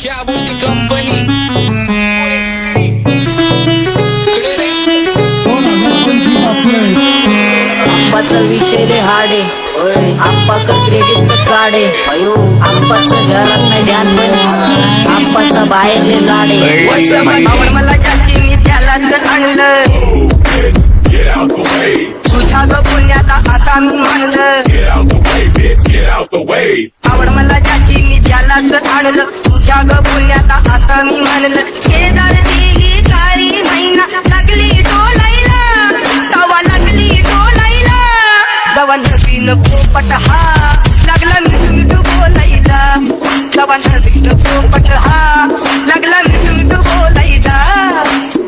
क्या बोलती कंपनी आप्पाचं विषय रे हाडे आप्पाचं क्रेडिटचं काढे आप्पाचं घरात नाही ध्यान पण आप्पाचा बाहेरले लाडे आवड मला ज्याची मी त्यालाच आणलं तुझ्या ग पुण्याचा आता मी मानलं आवड मला ज्याची मी त्यालाच आणलं तुझ्या ग पुण्याचा आता मी मानलं शेजार दिली काळी महिना लागली डोलायला तवा लागली डोलायला जवा नवीन पोपट हा लागला मिठू बोलायला जवा नवीन पोपट हा लागला मिठू बोलायला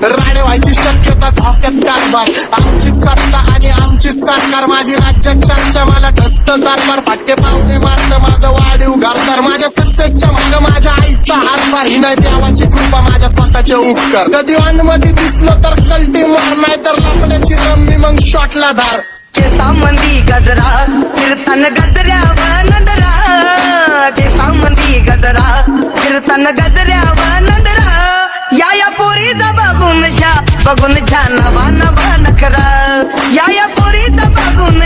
राणे व्हायची शक्यता धोक्यात कारभार आमची सत्ता आणि आमची सरकार माझी राज्यात चर्चा मला ठसत कारभार फाटके पावणे मारत माझं वाढीव घरदार माझ्या सक्सेसच्या माग माझ्या आईचा हातभार ही नाही देवाची कृपा माझ्या स्वतःचे उपकार कधी मध्ये दिसलं तर कल्टी मार नाही तर लपण्याची रम्मी मग शॉटला धार केसामंदी गजरा फिरताना गजऱ्यावर नजरा केसामंदी गजरा फिरताना गजऱ्यावर नजरा या पोरीचा बघून झा नवा नवा नखरा या पोरीचा बघून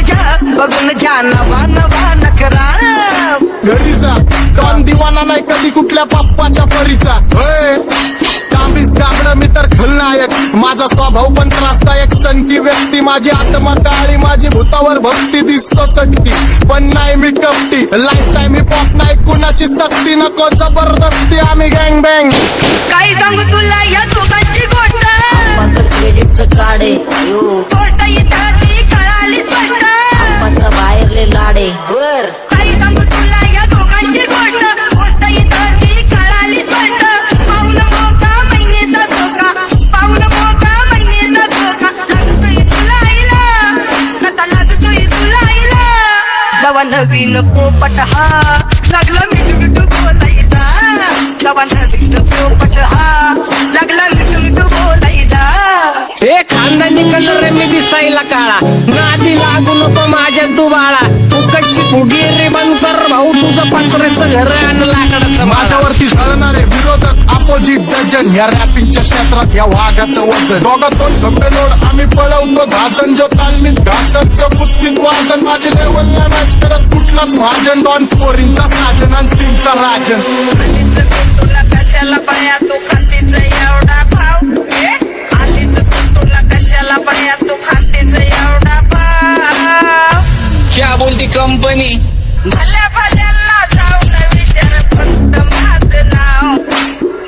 झा नवा नवा नखरा घरी जा डॉन दिवाना नाही कधी कुठल्या पप्पाच्या परीचा कामीच गाबड मी तर खलनायक माझा स्वभाव पण त्रासदायक सनकी व्यक्ती माझी आत्मा काळी माझी भूतावर भक्ती दिसतो सटकी पण नाही मी कपटी लाईफ टाईम ही पॉप नाही कुणाची सक्ती नको जबरदस्ती आम्ही गँग बँग काही सांगू तुला या दोघांची गोष्ट आप्पाचं क्रेडिटचं काढे गोष्ट इथं ती कळाली स्पष्ट आप्पाचा बाहेरले लाडे काही सांगू तुला या दोघांची गोष्ट इथं ती कळाली स्पष्ट पाऊल मोका महिनेचा धोका पाऊल मोका महिनेचा धोका लागतोय तुला आईला नका लागतोय तुला आईला जवा नवीन पोपट हा लागला मिठू बोलायचा जवा नवीन पोपट हा लागला मिठू बोलायचा हे खानदानी कलर रे मी दिसायला काळा नादी लागू नको माझ्या तू बाळा फुकटची फुगी रे बंद कर भाऊ तुझं पत्र्याचं घर आणि लाकडाचं माझ्यावरती झळणारे विरोधक अपोजिट डझन या रॅपिंगच्या क्षेत्रात या वाघाचं वजन दोघातून खंबे लोड आम्ही पळवतो धाजन जो तालमीत घासतचं पुस्तीत वाजन माझी लेवल नाही मॅच करत कुठलाच भाजन डॉन पोरींचा साजन आणि सिंगचा राजन तुला कशाला पाया तू खातीच एवढा भाव आलीच तुला कशाला पाया तू खातीच एवढा भाव क्या बोलती कंपनी भल्या भल्यांना जाऊन विचार फक्त माझं नाव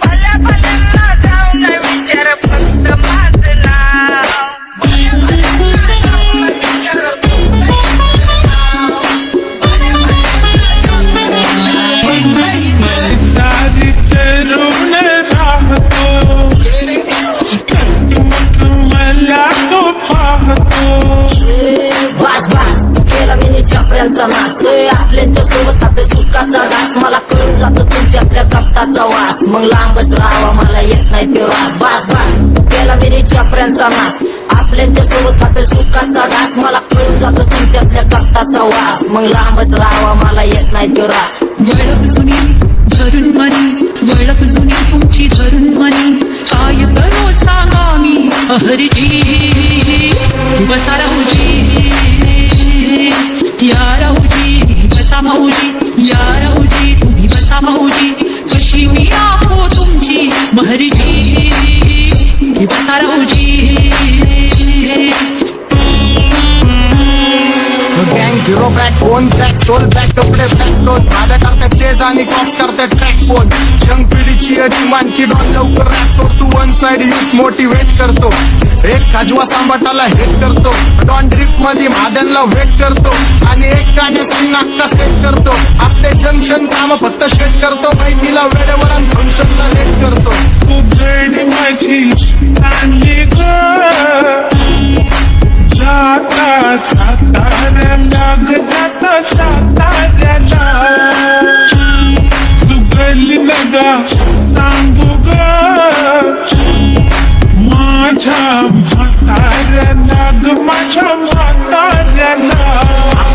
भल्या भल्यांना जाऊन विचार फक्त माझं नाव भल्या भल्यांना जाऊन विचार फक्त माझं नाव भल्या सारी तरुण राहतो मला तो पाहतो बास बास केला मी चपऱ्यांचा नाश आपल्या सोबत आपल्या सुखाचा घास मला कळून जातो तुमच्यातल्या कपटाचा वास मग लांबच राहावा मला येत नाही तो रास बास बास केला मी चपऱ्यांचा नाश आपल्या सोबत आपल्या सुखाचा घास मला कळून जातो तुमच्यातल्या कपटाचा वास मग लांबच राहावा मला येत नाही तो रास वळख जुनी धरून मनी वळख जुनी तुमची धरून मनी काय करो सांगा मी अहरजी बसा राहूजी या राहूजी बसा भाऊजी या राहूजी तुम्ही बसा भाऊजी कशी मी राहो तुमची महरजी बसा राहूजी गँग zero back phone track soul back कपडे बॅक दोन भाड्या करतात चेज आणि कॉप्स करतात ट्रॅक फोन यंग पिढीची डिमांड की डॉन लवकर रॅप सोड तू वन साइड युथ मोटिवेट करतो एक काजवा सांबाटाला हेट करतो डॉन ड्रिफ्ट मध्ये महादनला वेट करतो आणि एक गाण्याची नाक्का सेट करतो असते जंक्शन काम फक्त शेट करतो माहितीला वेळेवर आणि फंक्शनला लेट करतो तुझडी माझी चांगली ग जाता साताऱ्याला जाता साताऱ्याला सुगली नगा सांगू ग माझ्या म्हाताऱ्याला ग माझ्या म्हाताऱ्याला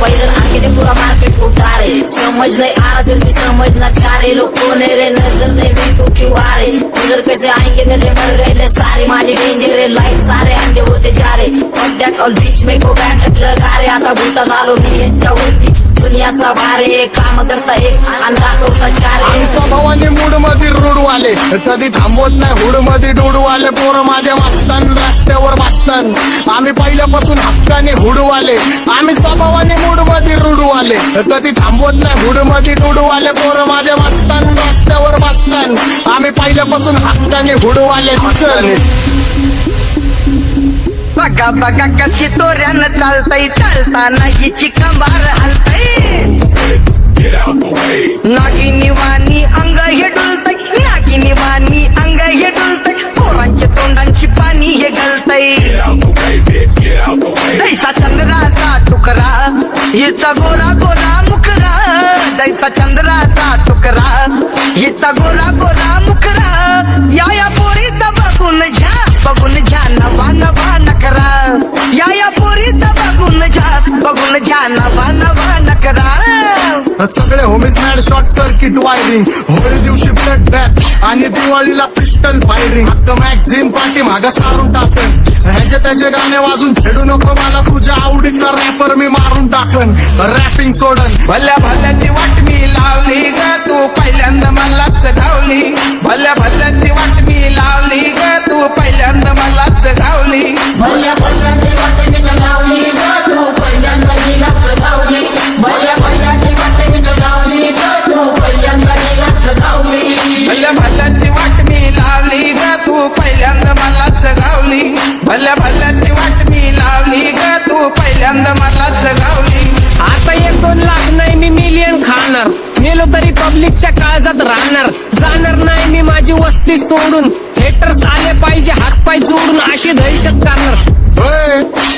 पहिलं आखिरे पुरा मार्केट उतारे समज नहीं आ रहा फिर भी समझना चाह रहे लोग कौन है रे नजर नहीं तू क्यों आ रहे उधर कैसे आएंगे मेरे मर गए सारे माझे डेंजर लाईट सारे अंडे होते जा रे और दॅट ऑल बीच में गो बॅट लगा रे आता भूता झालो मी यांच्यावरती दुनियाचा भारे काम करता एक आणि दाखवता चार आम्ही स्वभावाने मूड मध्ये रूडवाले कधी थांबवत नाही हुड मध्ये डोडवाले पोरं माझ्या मस्तान रस्त्यावर बसतान आम्ही पहिल्यापासून हक्काने हुडवाले आम्ही स्वभावाने मूड मध्ये रूडवाले कधी थांबवत नाही हुड मध्ये डोडवाले पोरं माझ्या मस्तान रस्त्यावर बसतान आम्ही पहिल्यापासून हक्काने हुडवाले बघा बघा कशी तोऱ्यानं चालतय चालताना हिची कंबार हलतय नागिनी वाणी अंग हे डुलतय नागिनी वाणी अंग हे डुलतय पोरांच्या तोंडांची पाणी हे गलतय जैसा चंद्राचा तुकडा हिचा गोरा गोरा मुखरा जैसा चंद्राचा तुकडा हिचा गोरा गोरा मुखरा या पोरीचा बघून झा नवा नवा नकरा या पोरीचा बघून झा नवा नवा नकरा सगळे homies mad short circuit wiring Holi दिवशी ब्लड बॅथ आणि दिवाळीला पिस्टल फायरिंग हक्क मॅगझिन पाठी मागा सारून टाकन ह्याचे त्याचे गाणे वाजून खेळू नको मला तुझ्या आवडीचा रॅपर मी मारून टाकन रॅपिंग सोडन भल्या भल्याची वाट मी लावली ग तू पहिल्यांदा मलाच गावली भल्या भल्याची वाट मी लावली ग तू पहिल्यांदा मलाच गावली भल्या भल्याची वाट मी लावली ग तू पहिल्यांदा नीलाच गावली भल्या भल्याची वाट मी लावली ग तू पहिल्यांदा नीलाच गावली भल्या भल्याची वाट मी लावली ग तू पहिल्यांदा मलाच गावली भल्या भल्याची वाट मी लावली ग तू पहिल्यांदा मलाच गावली आता 1-2 लाख नाही मी मिलियन खाणार मेलो तरी पब्लिकच्या काळजात राहणार जाणार नाही मी माझी वस्ती सोडून हेटर्स आले पाहिजे हातपाय जोडून अशी दहशत करणार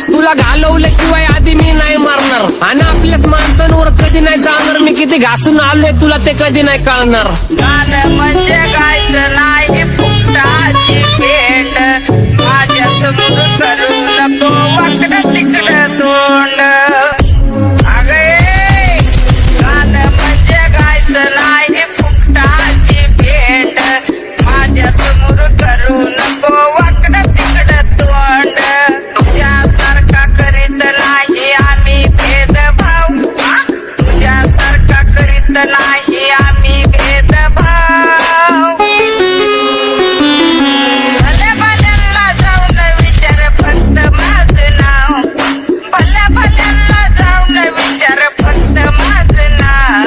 तुला घालवल्याशिवाय आधी मी नाही मारणार आणि आपल्याच माणसांवर कधी नाही जाणार मी किती घासून आलोय तुला ते कधी नाही कळणार गाणं म्हणजे गायचं नाही फुकटाची भेट माझ्या समोर करू नको वाकडं तिकडं तोंड अगे गाणं म्हणजे गायचं नाही फुकटाची भेट माझ्या समोर करू नको वाकडं तिकडं तोंड तुझ्यासारखा करीत नाही आम्ही भेदभाव तुझ्यासारखा करीत नाही आम्ही भेदभाव भल्या भल्यांना जाऊन विचार फक्त माझं नाव भल्या भल्यांना जाऊन विचार फक्त माझं नाव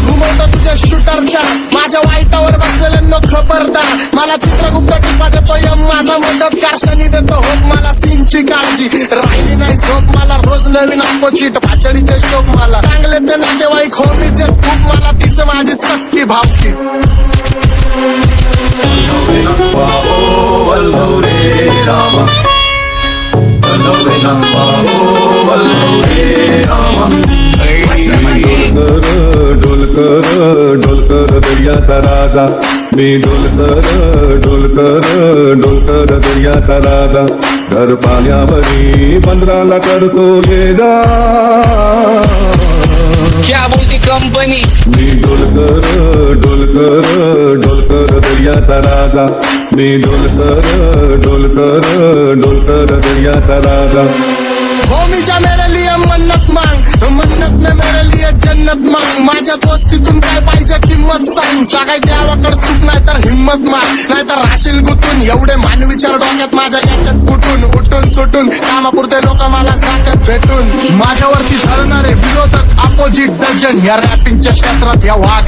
घुमवतो तुझ्या शूटरच्या माझ्या वाईटावर बसलेल्यांना खबरदार मला चित्रगुप्त टिपा देतो यम माझा मदतगार शनी देतो होप मला सीनची काळजी राहिली नाही झोप मला रोज नवीन अपोजिट भाचडीचे शोक मला चांगले ते नातेवाईक होमीचे खूप मला तिचं माझी सक्की भावकी डोलकर दर्याचा राजा मी डोलकर दर्याचा राजा घर पाण्यावरी बंदराला करतो ले जा क्या बोलती कंपनी मी डोलकर दर्याचा राजा मी डोलकर दर्याचा राजा होमीच्या मेरे लिए मन्नत मांग मन्नत में मेरे लिए जन्नत मांग माझ्या दोस्तीतून काय पाहिजे किंमत सांग सगळ्या देवाकडे सुख नाही तर हिंमत माग नाही तर राशील गुतून एवढे मानविचार डोक्यात माझ्या याच्यात कुठून उठून सुटून कामापुरते लोक मला जातात भेटून माझ्यावरती ठरणारे विरोधक अपोजिट डझन या रॅपिंगच्या क्षेत्रात या वाघ